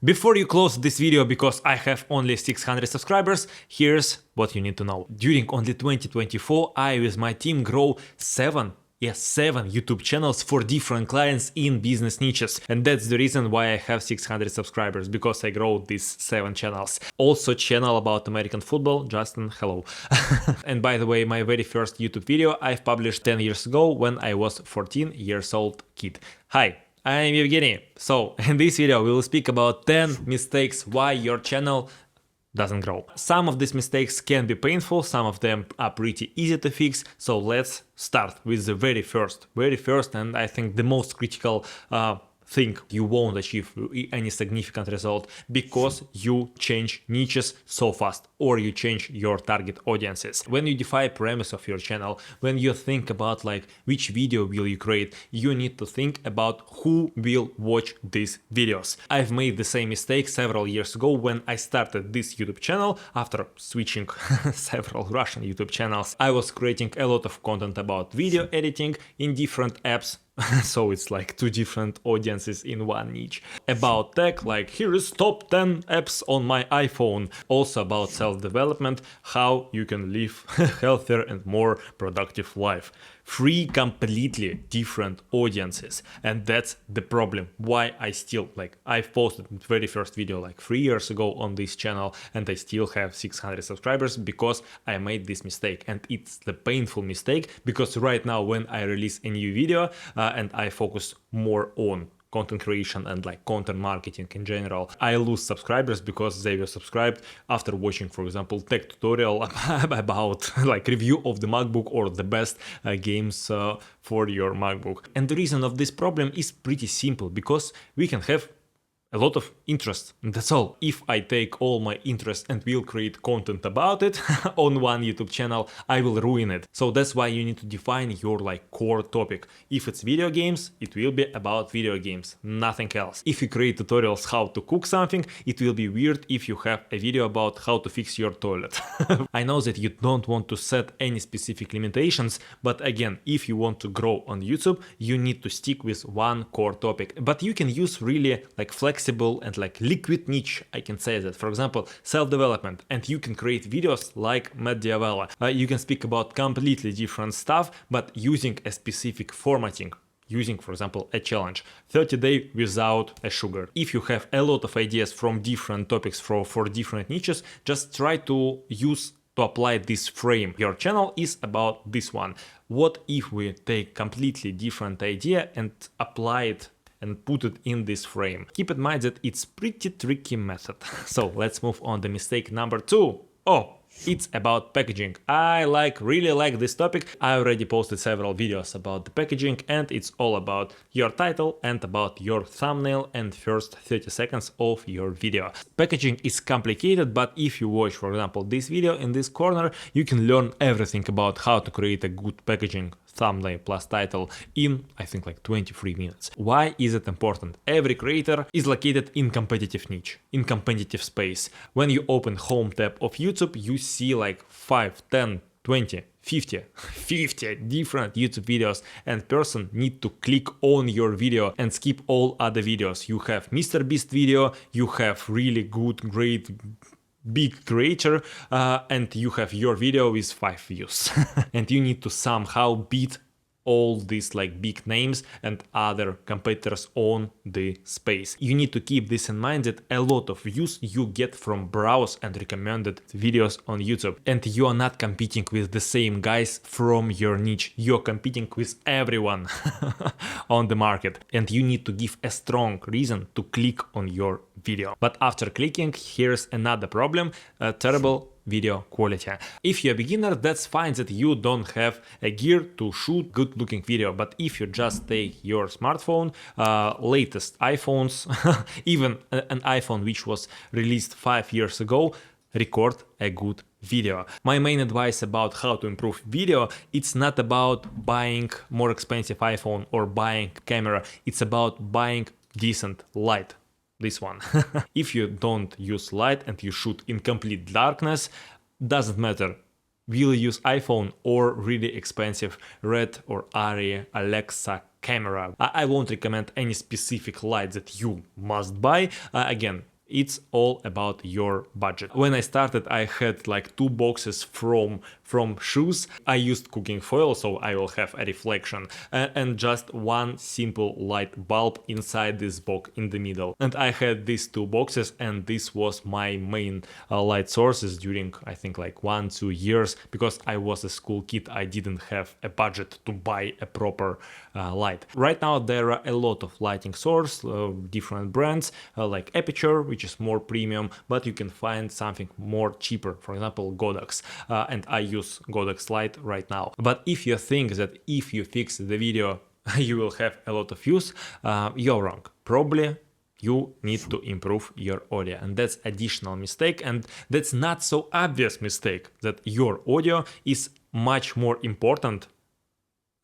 Before you close this video, because I have only 600 subscribers, here's what you need to know. During only 2024, I with my team grow 7 YouTube channels for different clients in business niches. And that's the reason why I have 600 subscribers, because I grow these 7 channels. Also channel about American football, Justin, hello. And by the way, my very first YouTube video I've published 10 years ago when I was 14 years old kid. Hi, I'm Evgeny. So in this video we will speak about 10 mistakes why your channel doesn't grow. Some of these mistakes can be painful, some of them are pretty easy to fix, so let's start with the very first and I think the most critical thing. You won't achieve any significant result because you change niches so fast, or you change your target audiences. When you define premise of your channel, when you think about like which video will you create, you need to think about who will watch these videos. I've made the same mistake several years ago when I started this YouTube channel after switching several Russian YouTube channels. I was creating a lot of content about video editing in different apps. So it's like 2 different audiences in one niche. About tech, like here is top 10 apps on my iPhone. Also about self-development, how you can live a healthier and more productive life. 3 completely different audiences, and that's the problem why I still I've posted the very first video like 3 years ago on this channel and I still have 600 subscribers because I made this mistake, and it's the painful mistake because right now when I release a new video and I focus more on content creation and like content marketing in general, I lose subscribers because they were subscribed after watching, for example, tech tutorial about like review of the MacBook or the best games for your MacBook. And the reason of this problem is pretty simple, because we can have a lot of interest, and that's all. If I take all my interest and will create content about it on one YouTube channel, I will ruin it. So that's why you need to define your like core topic. If it's video games, it will be about video games, nothing else. If you create tutorials how to cook something, it will be weird if you have a video about how to fix your toilet. I know that you don't want to set any specific limitations, but again, if you want to grow on YouTube, you need to stick with one core topic. But you can use really like flexible and like liquid niche, I can say that. For example, self-development, and you can create videos like Medieval. You can speak about completely different stuff, but using a specific formatting. Using, for example, a challenge, 30 days without a sugar. If you have a lot of ideas from different topics for different niches, just try to apply this frame. Your channel is about this one. What if we take completely different idea and apply it and put it in this frame? Keep in mind that it's pretty tricky method. So let's move on to mistake number 2. It's about packaging. I really like this topic. I already posted several videos about the packaging, and it's all about your title and about your thumbnail and first 30 seconds of your video. Packaging is complicated, but if you watch, for example, this video in this corner, you can learn everything about how to create a good packaging, thumbnail plus title in, I think, like 23 minutes. Why is it important? Every creator is located in competitive niche, in competitive space. When you open home tab of YouTube, you see like 5, 10, 20, 50 different YouTube videos, and person need to click on your video and skip all other videos. You have MrBeast video, you have really good, great, big creator, and you have your video with 5 views. And you need to somehow beat all these like big names and other competitors on the space. You need to keep this in mind, that a lot of views you get from browse and recommended videos on YouTube, and you are not competing with the same guys from your niche. You're competing with everyone on the market, and you need to give a strong reason to click on your video. But after clicking, here's another problem: terrible video quality. If you're a beginner, that's fine that you don't have a gear to shoot good looking video, but if you just take your smartphone, latest iPhones, even an iPhone which was released 5 years ago, record a good video. My main advice about how to improve video, it's not about buying more expensive iPhone or buying camera, it's about buying decent light. This one. If you don't use light and you shoot in complete darkness, doesn't matter. Will you use iPhone or really expensive Red or Arri Alexa camera? I won't recommend any specific light that you must buy. Again, It's all about your budget. When I started, I had like 2 boxes from shoes. I used cooking foil, so I will have a reflection, and just one simple light bulb inside this box in the middle. And I had these 2 boxes, and this was my main light sources during, I think, like 1-2 years, because I was a school kid. I didn't have a budget to buy a proper light. Right now there are a lot of lighting source, different brands like Aperture, which is more premium, but you can find something more cheaper, for example Godox, and I use Godox light right now. But if you think that if you fix the video you will have a lot of views, you're wrong. Probably you need to improve your audio, and that's additional mistake, and that's not so obvious mistake that your audio is much more important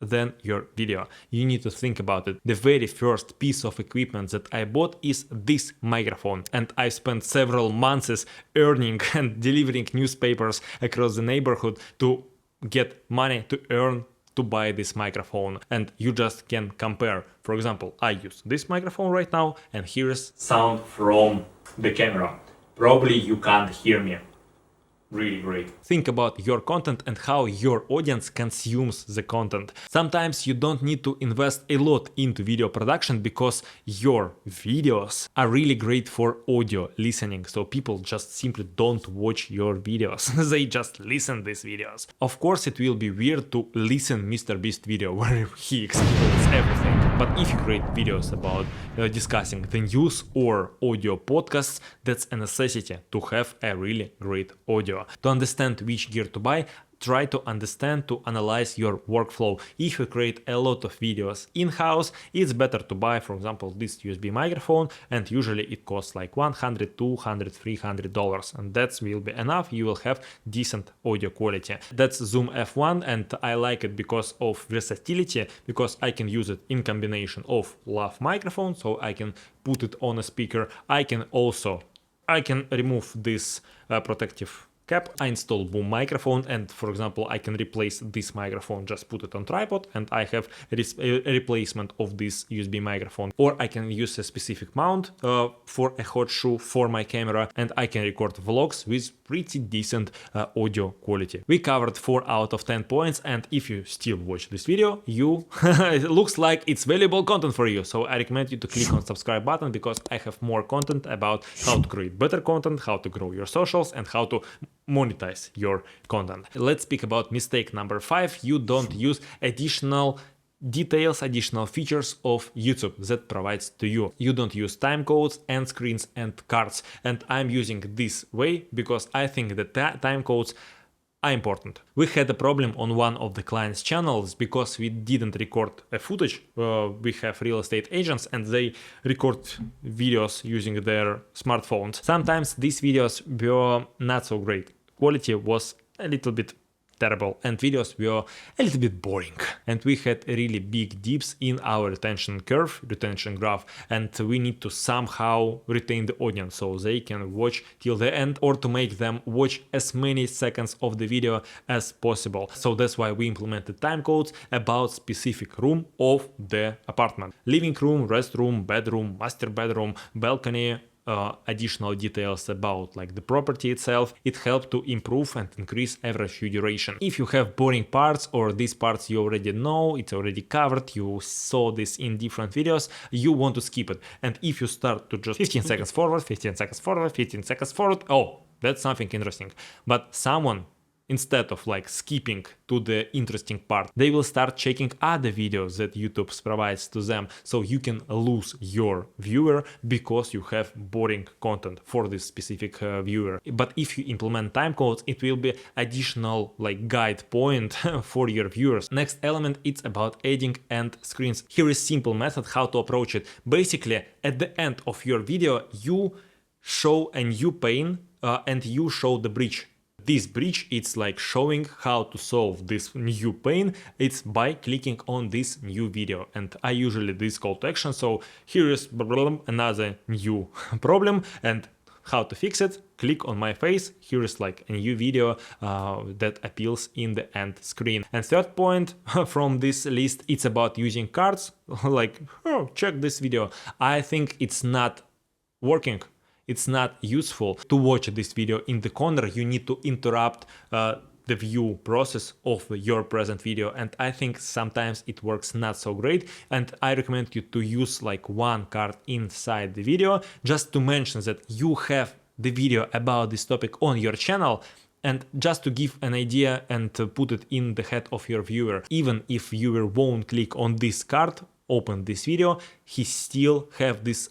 than your video. You need to think about it. The very first piece of equipment that I bought is this microphone, and I spent several months earning and delivering newspapers across the neighborhood to get money to earn to buy this microphone. And you just can compare. For example, I use this microphone right now, and here's sound from the camera. Probably you can't hear me. Really great. Think about your content and how your audience consumes the content. Sometimes you don't need to invest a lot into video production because your videos are really great for audio listening. So people just simply don't watch your videos. They just listen these videos. Of course, it will be weird to listen MrBeast video where he explains everything. But if you create videos about discussing the news or audio podcasts, that's a necessity to have a really great audio. To understand which gear to buy, try to analyze your workflow. If you create a lot of videos in-house, it's better to buy, for example, this USB microphone, and usually it costs like $100, $200, $300, and that will be enough. You will have decent audio quality. That's Zoom F1, and I like it because of versatility, because I can use it in combination of lav microphone, so I can put it on a speaker. I can remove this protective cap. I install boom microphone, and for example I can replace this microphone, just put it on tripod, and I have a replacement of this USB microphone. Or I can use a specific mount for a hot shoe for my camera, and I can record vlogs with pretty decent audio quality. We covered 4 out of 10 points, and if you still watch this video, it looks like it's valuable content for you. So I recommend you to click on subscribe button, because I have more content about how to create better content, how to grow your socials, and how to monetize your content. Let's speak about mistake number 5. You don't use additional details, additional features of YouTube that provides to you. You don't use timecodes, end screens, and cards. And I'm using this way because I think that timecodes are important. We had a problem on one of the clients' channels because we didn't record a footage. We have real estate agents and they record videos using their smartphones. Sometimes these videos were not so great. Quality was a little bit terrible, and videos were a little bit boring, and we had really big dips in our retention graph, and we need to somehow retain the audience so they can watch till the end, or to make them watch as many seconds of the video as possible. So that's why we implemented timecodes about specific room of the apartment: living room, restroom, bedroom, master bedroom, balcony, additional details about like the property itself. It helped to improve and increase average view duration. If you have boring parts, or these parts you already know, it's already covered, you saw this in different videos, you want to skip it. And if you start to just 15 seconds forward, 15 seconds forward, 15 seconds forward, oh, that's something interesting. But someone, instead of like skipping to the interesting part, they will start checking other videos that YouTube provides to them. So you can lose your viewer because you have boring content for this specific viewer. But if you implement timecodes, it will be additional like guide point for your viewers. Next element, it's about adding end screens. Here is simple method how to approach it. Basically, at the end of your video, you show a new pane and you show the bridge. This bridge, it's like showing how to solve this new pain. It's by clicking on this new video, and I usually this call to action. So here is another new problem, and how to fix it. Click on my face. Here is like a new video that appeals in the end screen. And third point from this list, it's about using cards. Like, oh, check this video. I think it's not working. It's not useful to watch this video in the corner. You need to interrupt the view process of your present video, and I think sometimes it works not so great, and I recommend you to use like one card inside the video just to mention that you have the video about this topic on your channel, and just to give an idea and to put it in the head of your viewer. Even if viewer won't click on this card, open this video, he still have this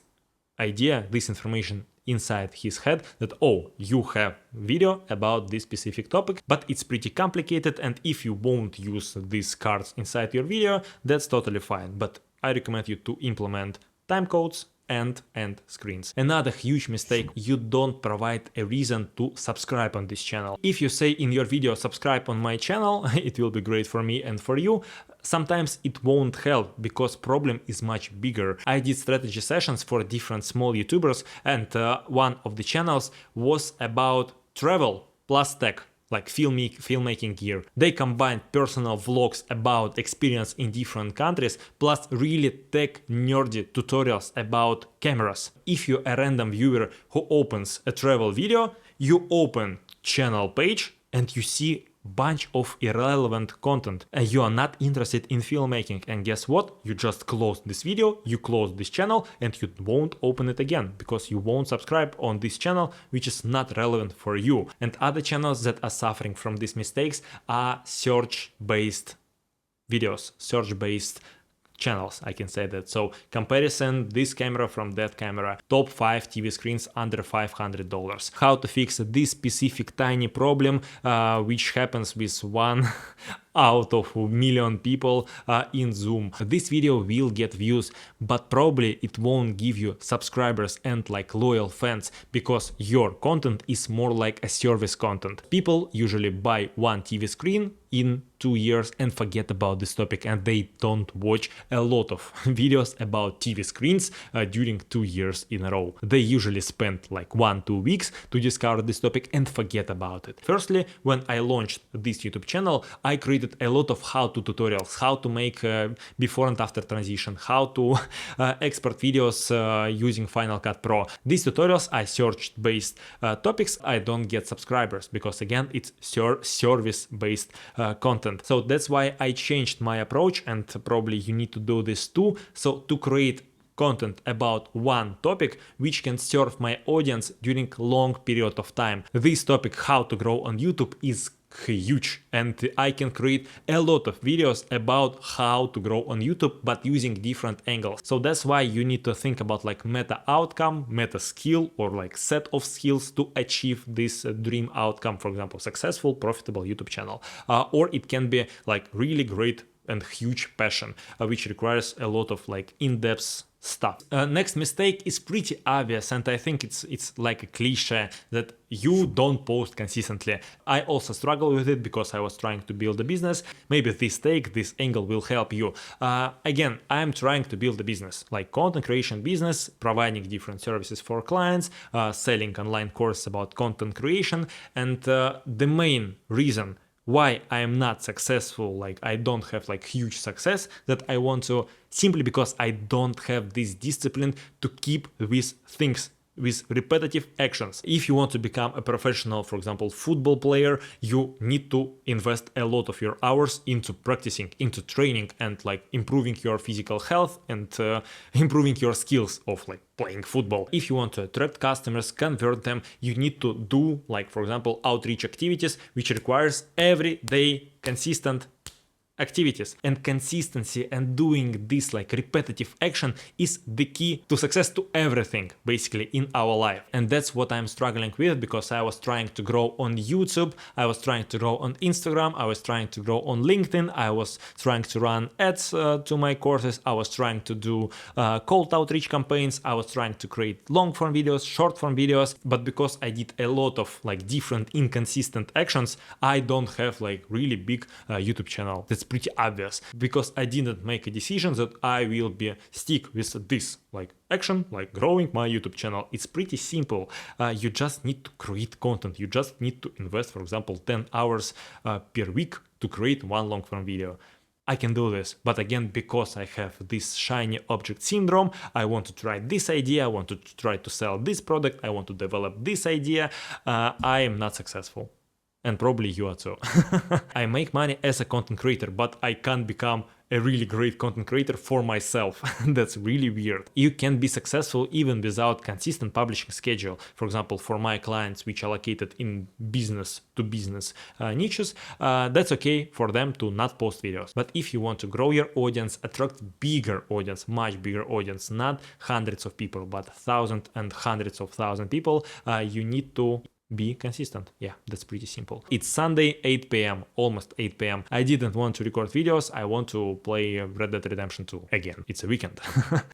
idea, this information inside his head that, oh, you have video about this specific topic, but it's pretty complicated, and if you won't use these cards inside your video, that's totally fine. But I recommend you to implement timecodes and end screens. Another huge mistake, you don't provide a reason to subscribe on this channel. If you say in your video subscribe on my channel, it will be great for me and for you. Sometimes it won't help because problem is much bigger. I did strategy sessions for different small YouTubers, and one of the channels was about travel plus tech, like filmmaking gear. They combined personal vlogs about experience in different countries plus really tech nerdy tutorials about cameras. If you're a random viewer who opens a travel video, you open channel page and you see bunch of irrelevant content, and you are not interested in filmmaking, and guess what, you just close this video, you close this channel, and you won't open it again because you won't subscribe on this channel, which is not relevant for you. And other channels that are suffering from these mistakes are search-based videos, search-based channels, I can say that. So comparison, this camera from that camera, top 5 TV screens under $500. How to fix this specific tiny problem, which happens with one out of a million people in Zoom. This video will get views, but probably it won't give you subscribers and like loyal fans, because your content is more like a service content. People usually buy one TV screen in 2 years and forget about this topic, and they don't watch a lot of videos about TV screens during 2 years in a row. They usually spend like 1-2 weeks to discover this topic and forget about it. Firstly, when I launched this YouTube channel, I created a lot of how-to tutorials, how to make before and after transition, how to export videos using Final Cut Pro. These tutorials are search-based topics. I don't get subscribers because again, it's service-based content. So that's why I changed my approach, and probably you need to do this too. So to create content about one topic which can serve my audience during long period of time. This topic, how to grow on YouTube, is huge, and I can create a lot of videos about how to grow on YouTube but using different angles. So that's why you need to think about like meta outcome, meta skill, or like set of skills to achieve this dream outcome. For example, successful, profitable YouTube channel, or it can be like really great and huge passion, which requires a lot of like in-depth stuff. Next mistake is pretty obvious, and I think it's like a cliche that you don't post consistently. I also struggle with it because I was trying to build a business. Maybe this angle will help you. Again, I'm trying to build a business, like content creation business, providing different services for clients, selling online courses about content creation, and the main reason why I am not successful, like I don't have like huge success that I want to, simply because I don't have this discipline to keep with things, with repetitive actions. If you want to become a professional, for example, football player, you need to invest a lot of your hours into practicing, into training, and like improving your physical health and improving your skills of like playing football. If you want to attract customers, convert them, you need to do like, for example, outreach activities, which requires everyday consistent activities, and consistency and doing this like repetitive action is the key to success to everything basically in our life. And that's what I'm struggling with, because I was trying to grow on YouTube, I was trying to grow on Instagram, I was trying to grow on LinkedIn, I was trying to run ads to my courses, I was trying to do cold outreach campaigns, I was trying to create long form videos, short form videos, but because I did a lot of like different inconsistent actions, I don't have like really big YouTube channel. That's pretty obvious, because I didn't make a decision that I will be stick with this like action, like growing my YouTube channel. It's pretty simple. You just need to create content. You just need to invest, for example, 10 hours per week to create one long form video. I can do this. But again, because I have this shiny object syndrome, I want to try this idea, I want to try to sell this product, I want to develop this idea, I am not successful. And probably you are too. I make money as a content creator, but I can't become a really great content creator for myself. That's really weird. You can be successful even without consistent publishing schedule. For example, for my clients which are located in business to business niches, that's okay for them to not post videos. But if you want to grow your audience, attract bigger audience, much bigger audience, not hundreds of people, but thousands and hundreds of thousands people, you need to be consistent. Yeah, that's pretty simple. It's Sunday, 8 p.m., almost 8 p.m. I didn't want to record videos. I want to play Red Dead Redemption 2 again. It's a weekend.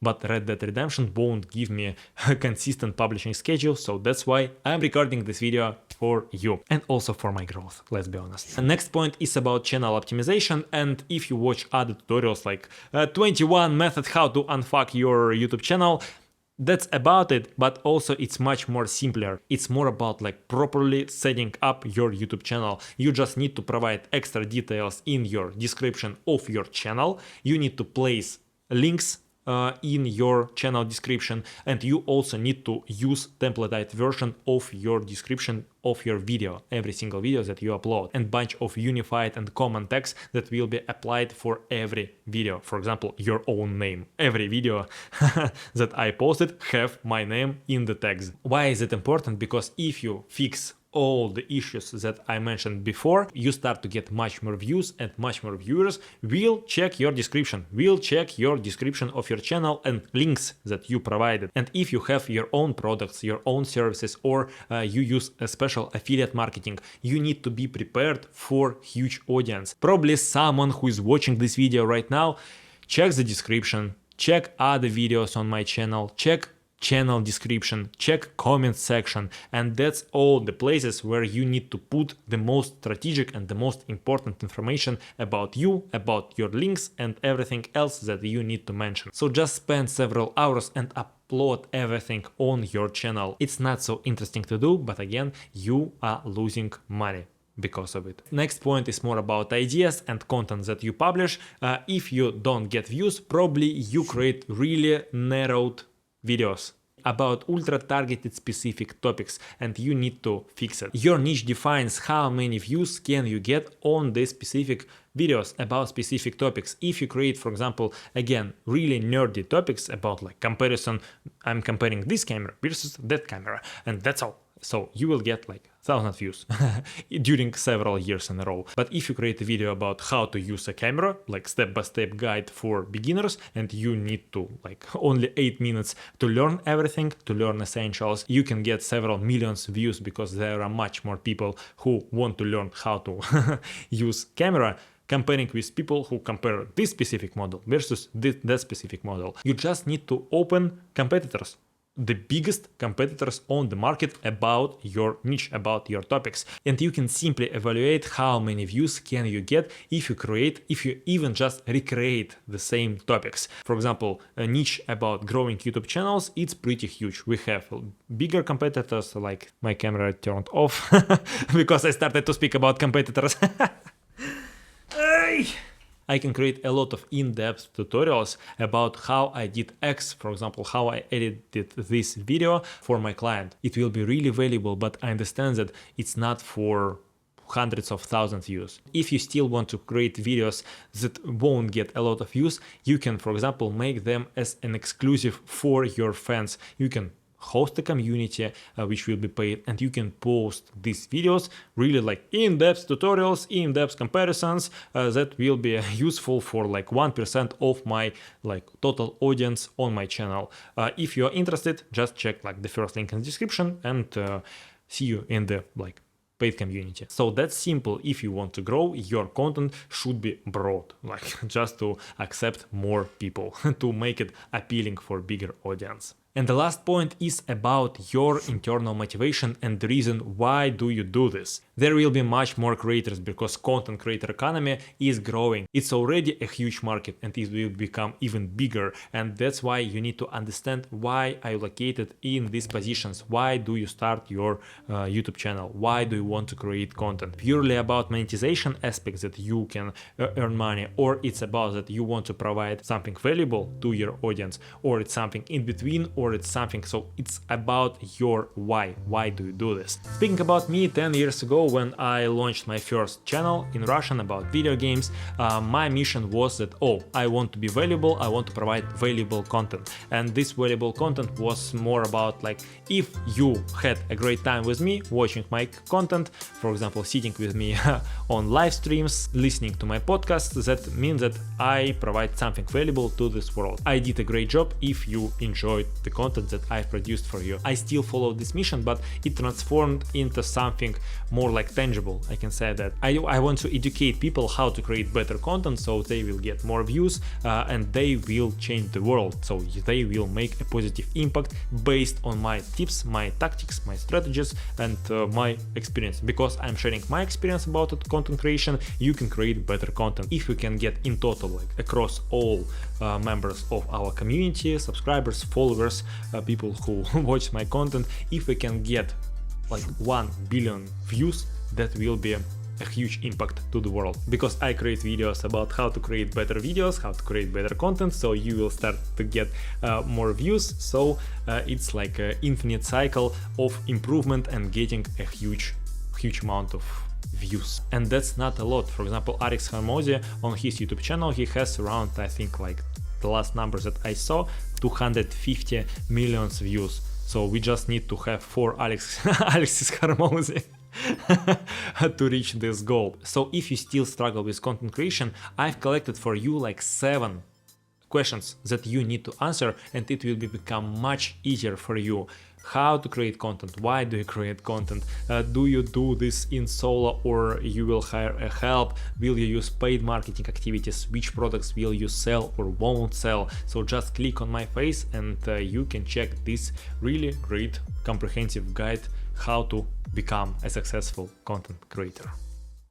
But Red Dead Redemption won't give me a consistent publishing schedule, so that's why I'm recording this video for you and also for my growth, let's be honest. The next point is about channel optimization, and if you watch other tutorials like 21 method how to unfuck your YouTube channel, that's about it, but also it's much more simpler. It's more about like properly setting up your YouTube channel. You just need to provide extra details in your description of your channel. You need to place links in your channel description, and you also need to use templatized version of your description of your video, every single video that you upload, and bunch of unified and common text that will be applied for every video. For example, your own name. Every video that I posted have my name in the text. Why is it important? Because if you fix all the issues that I mentioned before, you start to get much more views, and much more viewers will check your description, of your channel and links that you provided. And if you have your own products, your own services, or you use a special affiliate marketing, you need to be prepared for huge audience. Probably someone who is watching this video right now, check the description, check other videos on my channel, check channel description, check comment section, and that's all the places where you need to put the most strategic and the most important information about you, about your links, and everything else that you need to mention. So just spend several hours and upload everything on your channel. It's not so interesting to do, but again, you are losing money because of it. Next point is more about ideas and content that you publish. If you don't get views, probably you create really narrowed videos about ultra targeted specific topics, and you need to fix it. Your niche defines how many views can you get on the specific videos about specific topics. If you create, for example, again, really nerdy topics about like comparison, I'm comparing this camera versus that camera, and that's all. So you will get like 1,000 views during several years in a row. But if you create a video about how to use a camera, like step-by-step guide for beginners, and you need to like only 8 minutes to learn everything, to learn essentials, you can get several millions views because there are much more people who want to learn how to use camera, comparing with people who compare this specific model versus that specific model. You just need to open competitors, the biggest competitors on the market about your niche, about your topics, and you can simply evaluate how many views can you get if you even just recreate the same topics. For example, a niche about growing YouTube channels, it's pretty huge. We have bigger competitors, like my camera turned off because I started to speak about competitors. I can create a lot of in-depth tutorials about how I did X, for example, how I edited this video for my client. It will be really valuable, but I understand that it's not for hundreds of thousands of views. If you still want to create videos that won't get a lot of views, you can, for example, make them as an exclusive for your fans. You can host a community which will be paid, and you can post these videos really like in-depth tutorials, in-depth comparisons that will be useful for like 1% of my like total audience on my channel. If you are interested, just check like the first link in the description, and see you in the like paid community. So that's simple. If you want to grow, your content should be broad, like just to accept more people, to make it appealing for bigger audience. And the last point is about your internal motivation and the reason why do you do this. There will be much more creators because content creator economy is growing. It's already a huge market and it will become even bigger, and that's why you need to understand why are you located in these positions, why do you start your YouTube channel, why do you want to create content. Purely about monetization aspects that you can earn money, or it's about that you want to provide something valuable to your audience, or it's something in between, or it's something. So it's about your why do you do this. Speaking about me, 10 years ago when I launched my first channel in Russian about video games, my mission was that I want to be valuable, I want to provide valuable content, and this valuable content was more about like, if you had a great time with me watching my content, for example sitting with me on live streams, listening to my podcasts, that means that I provide something valuable to this world. I did a great job if you enjoyed the content that I produced for you. I still follow this mission, but it transformed into something more like tangible. I can say that I want to educate people how to create better content so they will get more views and they will change the world, so they will make a positive impact based on my tips, my tactics, my strategies, and my experience. Because I'm sharing my experience about content creation, you can create better content. If we can get in total, like across all members of our community, subscribers, followers, people who watch my content, if we can get like 1 billion views, that will be a huge impact to the world. Because I create videos about how to create better videos, how to create better content, so you will start to get more views. So it's like an infinite cycle of improvement and getting a huge amount of views. And that's not a lot. For example, Alex Hormozy on his YouTube channel, he has around, I think, like the last numbers that I saw, 250 million views. So we just need to have 4 Alexis Hormozy to reach this goal. So if you still struggle with content creation, I've collected for you like 7 questions that you need to answer, and it will become much easier for you. How to create content, why do you create content, do you do this in solo or you will hire a help, will you use paid marketing activities, which products will you sell or won't sell. So just click on my face and you can check this really great comprehensive guide how to become a successful content creator.